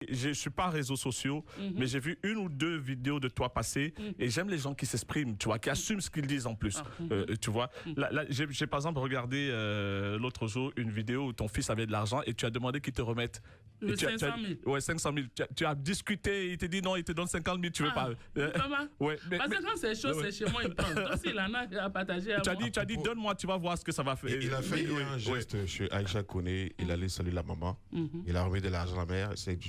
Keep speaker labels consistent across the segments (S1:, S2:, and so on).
S1: Je suis pas réseaux sociaux, mais j'ai vu une ou deux vidéos de toi passer et j'aime les gens qui s'expriment, tu vois, qui assument ce qu'ils disent en plus. Tu vois, là, j'ai par exemple regardé l'autre jour une vidéo où ton fils avait de l'argent et tu as demandé qu'il te remette.
S2: 500 000.
S1: Ouais, 500 000. Tu as discuté, il te dit non, il te donne 50 000, tu veux pas.
S2: Comment? Parce que quand c'est chaud, c'est chez moi, il prend. Donc s'il en a à partager à moi.
S1: Tu as dit donne-moi, tu vas voir ce que ça va faire.
S3: Il a fait un geste chez Aïcha Koné, il allait saluer la maman, il a remis de l'argent à la mère, c'est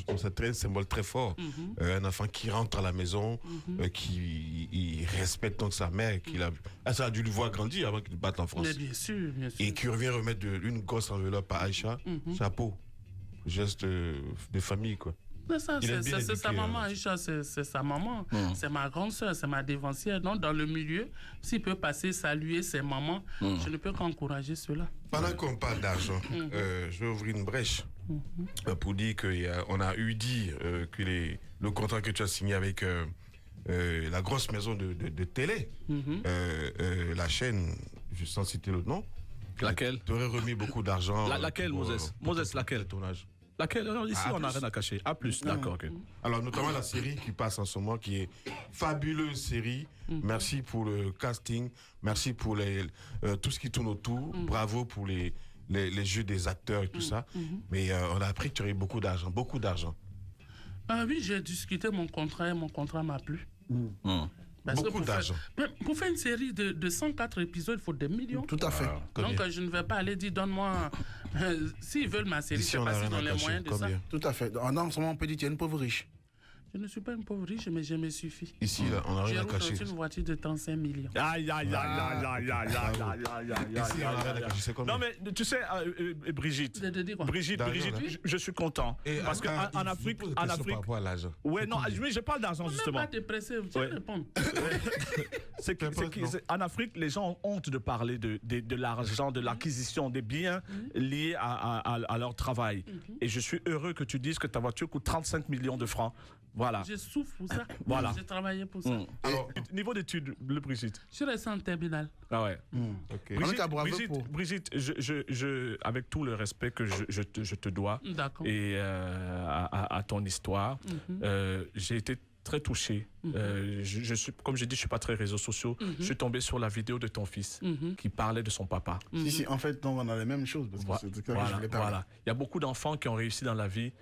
S3: un symbole très fort. Un enfant qui rentre à la maison, qui il respecte donc sa mère, ça a dû le voir grandir avant qu'il batte en France.
S2: Mais bien sûr, bien sûr.
S3: Et qui revient remettre une grosse enveloppe à Aïcha, chapeau, geste de famille, quoi.
S2: C'est sa maman, Aïcha, c'est sa maman. C'est ma grande soeur, c'est ma dévancière. Donc, dans le milieu, s'il peut passer saluer ses mamans, je ne peux qu'encourager cela.
S3: Pendant qu'on parle d'argent, je vais ouvrir une brèche pour dire qu'on a eu dit que le contrat que tu as signé avec la grosse maison de télé, la chaîne, je sens citer l'autre nom.
S1: Laquelle?
S3: Tu aurais remis beaucoup d'argent.
S1: Laquelle, Moses? Moses, laquelle?
S3: Tournage.
S1: Laquelle? Alors, ici, on n'a rien à cacher. A plus, d'accord. Okay.
S3: Alors, notamment la série qui passe en ce moment, qui est fabuleuse série. Merci pour le casting. Merci pour tout ce qui tourne autour. Bravo pour les jeux des acteurs et tout ça. Mais on a appris que tu aurais beaucoup d'argent. Beaucoup d'argent.
S2: Oui, j'ai discuté mon contrat et mon contrat m'a plu.
S3: Beaucoup d'argent.
S2: Pour faire une série de 104 épisodes, il faut des millions.
S4: Tout à fait.
S2: Donc, je ne vais pas aller dire, donne-moi... S'ils veulent ma série, c'est parce qu'ils ont les moyens de ça.
S4: Tout à fait. En ce moment, on peut dire que tu es une pauvre riche.
S2: Je ne suis pas une pauvre riche, mais je me suffis.
S3: Ici, là, on n'a rien à cacher.
S2: J'ai une voiture de 35 millions.
S1: Aïe.
S3: Ici, on n'a rien à cacher. C'est combien?
S1: Non, mais tu sais, Brigitte, Brigitte, je suis content. Parce qu'en Afrique...
S3: Par rapport à l'argent.
S1: Ouais, non, mais je parle d'argent, justement.
S2: Ne pas te presser, tu vas répondre.
S1: En Afrique, les gens ont honte de parler de l'argent, de l'acquisition des biens liés à leur travail. Et je suis heureux que tu dises que ta voiture coûte 35 millions de francs. Voilà.
S2: Je souffre pour ça.
S1: Voilà.
S2: J'ai travaillé pour ça.
S1: Alors, niveau d'études, Brigitte.
S2: Je suis resté en terminale.
S1: Ah ouais.
S3: Okay.
S1: Brigitte, avec tout le respect que je te dois et à ton histoire, j'ai été très touché. Je suis, comme j'ai dit, je suis pas très réseaux sociaux. Je suis tombé sur la vidéo de ton fils qui parlait de son papa.
S4: Si, en fait, on a les mêmes choses. Parce que c'est que je voulais parler.
S1: Il y a beaucoup d'enfants qui ont réussi dans la vie,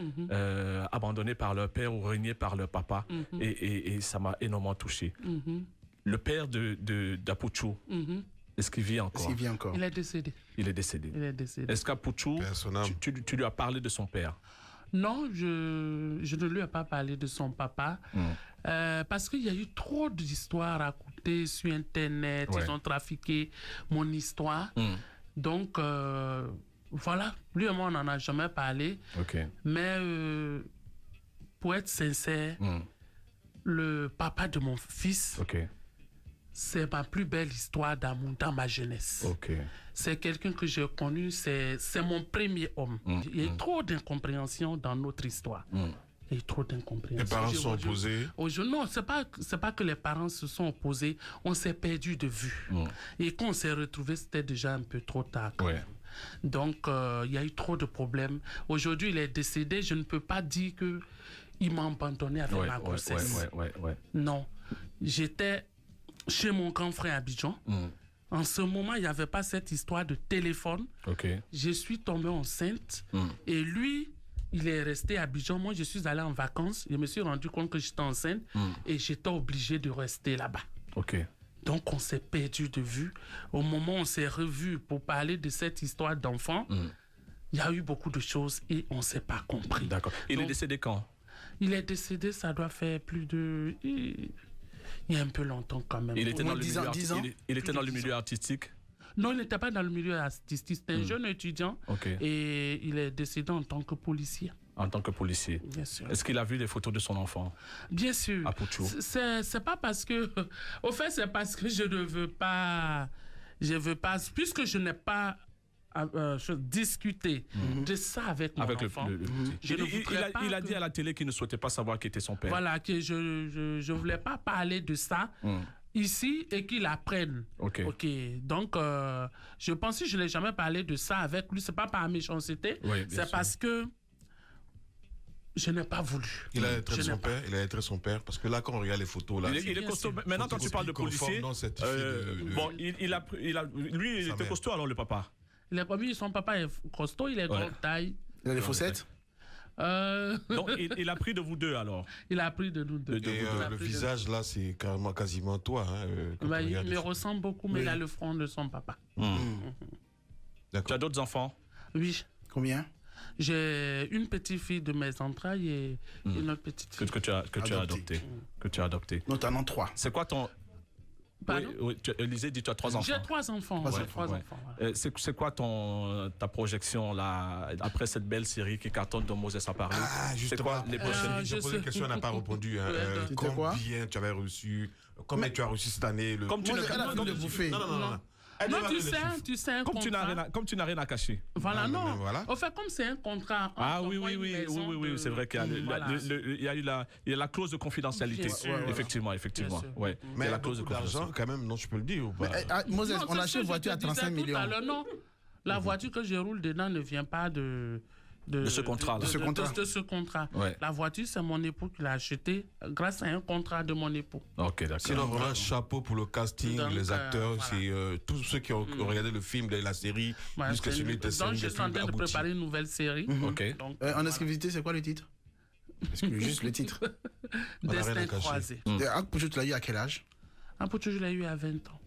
S1: abandonnés par leur père ou régnés par leur papa. Et ça m'a énormément touché. Le père d'Apuchou, est-ce qu'il vit encore?
S2: Il est décédé.
S1: Il est décédé. Est-ce qu'Apuchou, tu lui as parlé de son père?
S2: Non, je ne lui ai pas parlé de son papa parce qu'il y a eu trop d'histoires racontées sur Internet. Ils ont trafiqué mon histoire. Donc, voilà. Lui et moi, on n'en a jamais parlé. Mais pour être sincère, le papa de mon fils... C'est ma plus belle histoire d'amour dans ma jeunesse. C'est quelqu'un que j'ai connu, c'est mon premier homme. Il y a trop d'incompréhension dans notre histoire. Il y a trop d'incompréhension.
S3: Les parents se sont opposés?
S2: Non, c'est pas que les parents se sont opposés. On s'est perdu de vue. Et quand on s'est retrouvés, c'était déjà un peu trop tard. Donc, il y a eu trop de problèmes. Aujourd'hui, il est décédé. Je ne peux pas dire qu'il m'a abandonné avec ma grossesse. Non. J'étais chez mon grand frère à Abidjan. En ce moment, il n'y avait pas cette histoire de téléphone. Je suis tombée enceinte et lui, il est resté à Abidjan. Moi, je suis allé en vacances. Je me suis rendu compte que j'étais enceinte et j'étais obligé de rester là-bas. Donc, on s'est perdu de vue. Au moment où on s'est revus pour parler de cette histoire d'enfant, il y a eu beaucoup de choses et on ne s'est pas compris.
S1: D'accord. Il est décédé quand?
S2: Il est décédé, ça doit faire plus de... Il y a un peu longtemps quand même.
S1: Il était dans le milieu artistique?
S2: Non, il n'était pas dans le milieu artistique. C'était un jeune étudiant et il est décédé en tant que policier.
S1: En tant que policier?
S2: Bien sûr.
S1: Est-ce qu'il a vu des photos de son enfant?
S2: Bien sûr.
S1: À Puchou?
S2: C'est pas parce que... Au fait, c'est parce que je ne veux pas... Puisque je n'ai pas... discuter de ça avec mon enfant.
S1: Il a dit à la télé qu'il ne souhaitait pas savoir qui était son père.
S2: Voilà, que je ne voulais pas parler de ça ici et qu'il apprenne. Donc, je pense que je ne l'ai jamais parlé de ça avec lui. Ce n'est pas par méchanceté, c'est parce que Je n'ai pas voulu.
S3: Il a être son père, parce que là, quand on regarde les photos, là,
S1: il est costaud. Maintenant, quand tu parles de policier, lui, il était costaud, alors le papa.
S2: Il est comme son papa est costaud, il est grande taille.
S4: Il a les fossettes.
S1: Donc, il a pris de vous deux, alors.
S2: Il a pris de nous deux.
S3: Et le visage, là, c'est quasiment toi.
S2: Il me ressemble beaucoup, mais il a le front de son papa.
S1: Tu as d'autres enfants?
S2: Oui.
S4: Combien?
S2: J'ai une petite fille de mes entrailles et une autre petite fille.
S1: Que tu as adopté. Que tu as adopté.
S4: Notamment 3.
S1: C'est quoi ton...
S2: Pardon?
S1: Oui, Élisée dit tu as 3 enfants.
S2: J'ai 3 enfants. Voilà.
S1: C'est quoi ta projection là, après cette belle série qui cartonne dont Moses a parlé?
S3: C'est quoi les prochaines? J'ai posé une question, on n'a pas répondu. Combien tu avais reçu? Combien tu as reçu cette année?
S4: Comme tu ne bouffer.
S3: Non.
S2: Non, tu sais un contrat.
S1: Comme tu n'as rien à cacher.
S2: Voilà, non. Au fait, comme c'est un contrat.
S1: Oui, c'est vrai qu'il y a la clause de confidentialité. Effectivement. Ouais.
S3: Mais il y a la clause d'argent quand même, non, je peux le dire ou pas?
S4: Moses, on achète une voiture à 35 millions.
S2: Non, la voiture que je roule dedans ne vient pas de
S1: ce contrat.
S2: De ce contrat.
S1: Ouais.
S2: La voiture, c'est mon époux qui l'a achetée grâce à un contrat de mon époux.
S1: Ok, d'accord.
S3: Sinon, vraiment, chapeau pour le casting, les acteurs, c'est tous ceux qui ont regardé le film, la série, jusqu'à celui de
S2: Donc, je suis en train de préparer une nouvelle série.
S1: Ok.
S2: Donc,
S4: en exclusivité, c'est quoi le titre? Juste le titre.
S2: Destin croisé.
S4: Akpocho, tu l'as eu à quel âge?
S2: Akpocho, je l'ai eu à 20 ans.